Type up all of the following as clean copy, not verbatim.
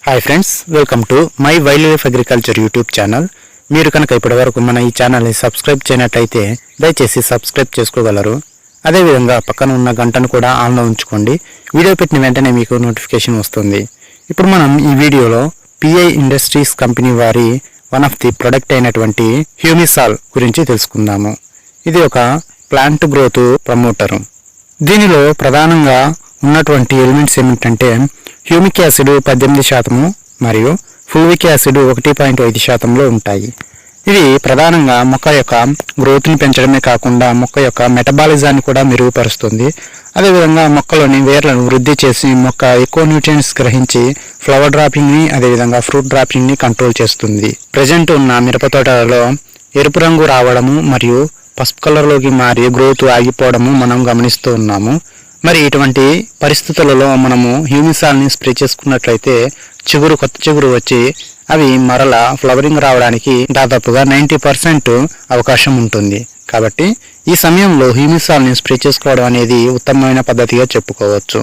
Hi friends, welcome to my wild life agriculture YouTube channel. మీరు కనుక ఇప్పటివరకు మన ఈ ఛానల్ని సబ్స్క్రైబ్ చేయనట్లయితే దయచేసి సబ్స్క్రైబ్ చేసుకోగలరు. అదేవిధంగా పక్కన ఉన్న గంటను కూడా ఆన్లో ఉంచుకోండి. వీడియో పెట్టిన వెంటనే మీకు నోటిఫికేషన్ వస్తుంది. ఇప్పుడు మనం ఈ వీడియోలో పిఐ ఇండస్ట్రీస్ కంపెనీ వారి వన్ ఆఫ్ ది ప్రొడక్ట్ అయినటువంటి హ్యూమిసాల్ గురించి తెలుసుకుందాము. ఇది ఒక ప్లాంట్ గ్రోత్ ప్రమోటరు. దీనిలో ప్రధానంగా ఉన్నటువంటి ఎలిమెంట్స్ ఏమిటంటే హ్యూమిక్ యాసిడ్ 18% మరియు ఫుల్విక్ యాసిడ్ 1.5%లో ఉంటాయి. ఇవి ప్రధానంగా మొక్క యొక్క గ్రోత్ని పెంచడమే కాకుండా మొక్క యొక్క మెటబాలిజాన్ని కూడా మెరుగుపరుస్తుంది. అదేవిధంగా మొక్కలోని వేర్లను వృద్ధి చేసి మొక్క ఎక్కువ న్యూట్రియంట్స్ గ్రహించి ఫ్లవర్ డ్రాపింగ్ని అదేవిధంగా ఫ్రూట్ డ్రాపింగ్ని కంట్రోల్ చేస్తుంది. ప్రజెంట్ ఉన్న మిరప తోటలలో ఎరుపు రంగు రావడము మరియు పసుపు కలర్లోకి మారి గ్రోత్ ఆగిపోవడము మనం గమనిస్తూ ఉన్నాము. మరి ఇటువంటి పరిస్థితులలో మనము హ్యూమిసాల్ని స్ప్రే చేసుకున్నట్లయితే కొత్త చిగురు వచ్చి అవి మరలా ఫ్లవరింగ్ రావడానికి దాదాపుగా 90% అవకాశం ఉంటుంది. కాబట్టి ఈ సమయంలో హ్యూమిసాల్ని స్ప్రే చేసుకోవడం అనేది ఉత్తమమైన పద్ధతిగా చెప్పుకోవచ్చు.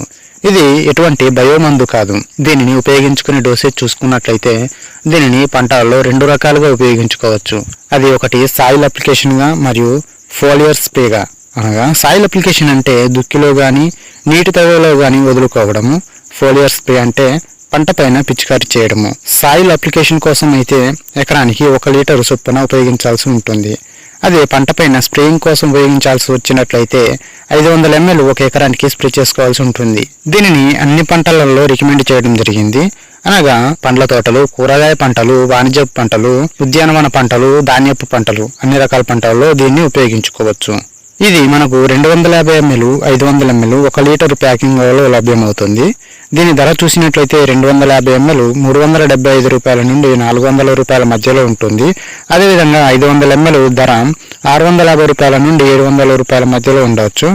ఇది ఎటువంటి బయోమందు కాదు. దీనిని ఉపయోగించుకునే డోసేజ్ చూసుకున్నట్లయితే దీనిని పంటలలో 2 రకాలుగా ఉపయోగించుకోవచ్చు. అది ఒకటి సాయిల్ అప్లికేషన్గా మరియు ఫోలియర్ స్ప్రేగా. అనగా సాయిల్ అప్లికేషన్ అంటే దుక్కిలో కానీ నీటి తవ్వలో కానీ వదులుకోవడము. ఫోలియర్ స్ప్రే అంటే పంట పైన పిచికారీ చేయడము. సాయిల్ అప్లికేషన్ కోసం అయితే ఎకరానికి 1 లీటర్ చొప్పున ఉపయోగించాల్సి ఉంటుంది. అదే పంట పైన స్ప్రేయింగ్ కోసం ఉపయోగించాల్సి వచ్చినట్లయితే 500 ml ఒక ఎకరానికి స్ప్రే చేసుకోవాల్సి ఉంటుంది. దీనిని అన్ని పంటలలో రికమెండ్ చేయడం జరిగింది. అనగా పండ్ల తోటలు, కూరగాయ పంటలు, వాణిజ్య పంటలు, ఉద్యానవన పంటలు, ధాన్యపు పంటలు అన్ని రకాల పంటలలో దీన్ని ఉపయోగించుకోవచ్చు. ఇది మనకు 250 ml, 500 ml 1 లీటర్ ప్యాకింగ్లో లభ్యమవుతుంది. దీని ధర చూసినట్లయితే 250 ml 375 రూపాయల నుండి 400 రూపాయల మధ్యలో ఉంటుంది. అదేవిధంగా 500 ml ధర 650 రూపాయల నుండి 700 రూపాయల మధ్యలో ఉండవచ్చు.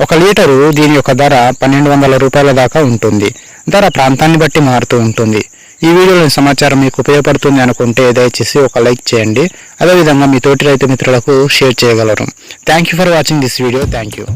1 లీటరు దీని యొక్క ధర 1200 రూపాయల దాకా ఉంటుంది. ధర ప్రాంతాన్ని బట్టి మారుతూ ఉంటుంది. ఈ వీడియోలోని సమాచారం మీకు ఉపయోగపడుతుంది అనుకుంటే దయచేసి ఒక లైక్ చేయండి. అదేవిధంగా మీ తోటి రైతు మిత్రులకు షేర్ చేయగలరు. Thank you for watching this video. Thank you.